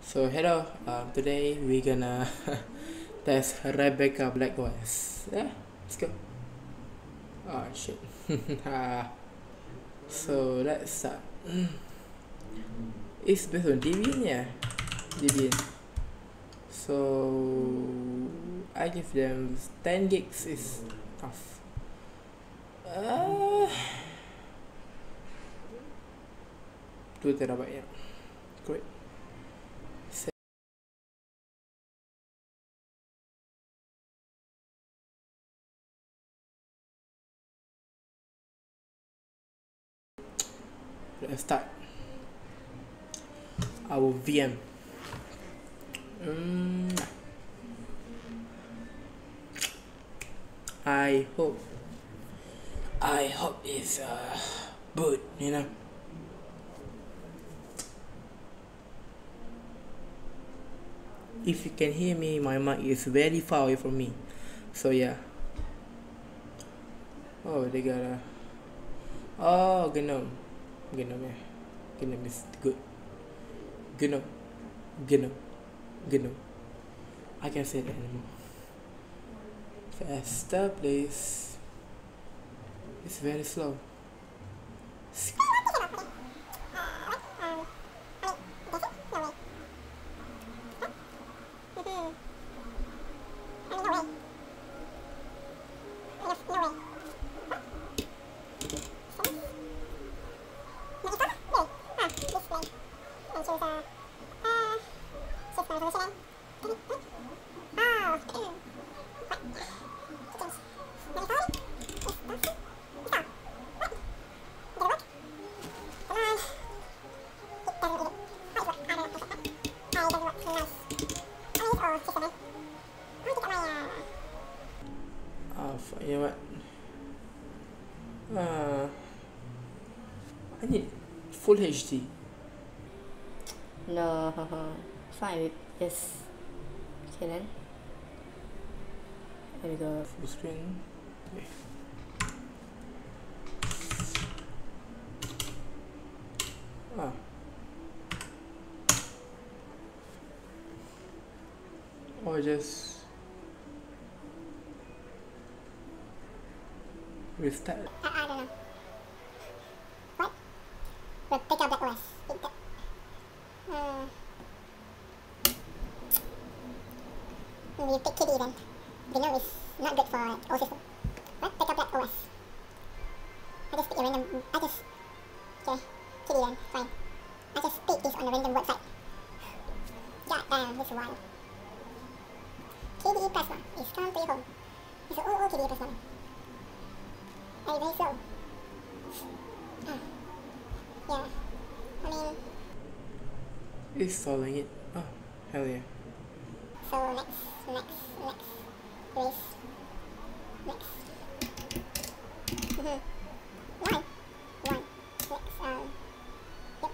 So hello, today we're gonna test Rebecca OS. Yeah, let's go. Oh shit. So let's start. It's based on Debian, yeah. Debian. So I give them 10 gigs is tough. 2 terabyte, yeah. Great. Let's start our VM. I hope it's boot, you know. If you can hear me, my mic is very far away from me. So yeah. Oh, they got a. Oh, Gnome. Gnome, yeah. Gnome is good. Gnome. Gnome. Gnome. I can't say that anymore. Faster, please. It's very slow. You know what? I need full HD. No, fine with yes. Okay then. There we go. Full screen. Okay. Or just restart. I don't know. What? RebbecaOs. We pick KDE then. Gnome is not good for all system. RebbecaOs. I just pick a random. Okay, KDE then. Fine. I just pick this on a random website. God damn, this is wild. KDE Plasma is come to your home. It's an old KDE Plasma. Very slow. Yeah. I mean. It's following it. Oh, hell yeah. So next. Erase. Next. One. Next. Yep.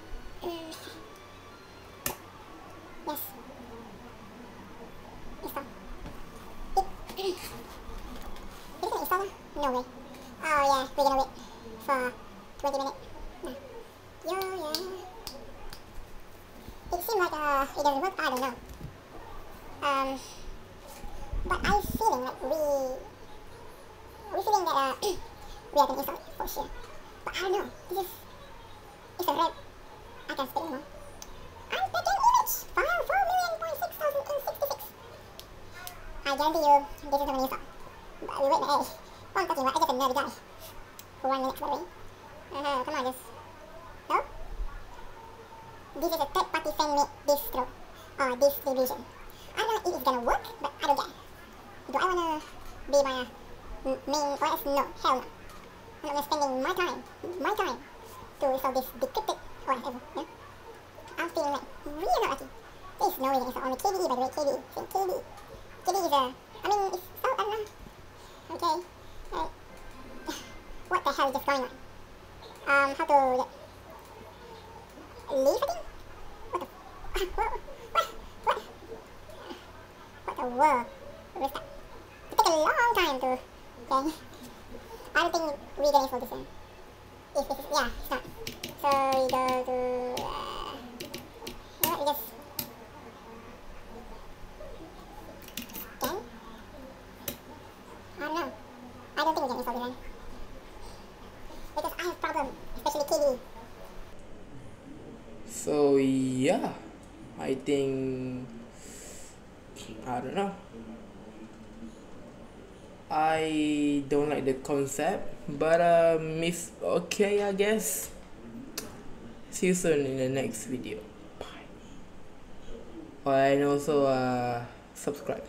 Yes. Install. Is it gonna install? No way. Oh yeah, we're gonna wait for 20 minutes. Nah. Yeah. It seems like it doesn't work, I don't know. But I'm feeling like we're feeling that we are gonna install it for sure. But I don't know. It's a red. I can't speak anymore. I'm taking image for 4,000,000.6,066. I guarantee you this is not gonna install. But we wait now. Hey, what I'm talking about, I just a nerdy guy. For 1 minute, by the way. Come on, just. No? This is a third-party fan-made distro or distribution. I don't know if it's gonna work, but I don't care. Do I wanna be my main OS? No, hell no. I'm not spending my time to install this decrypted OS ever. Yeah? I'm feeling like really not lucky. There's no way to install on the KDE, by the way. KDE. KDE is I mean, it's so, I don't know. Okay. What the hell is just going on? How to leave again? What the world? Restart. It took a long time to. Okay. I don't think we're gonna install this one. If this is, yeah, it's not. So we go to. You know what? We just design. Because I have problem, especially KB. So yeah, I think, I don't know. I don't like the concept, but it's okay, I guess. See you soon in the next video. Bye. And also subscribe.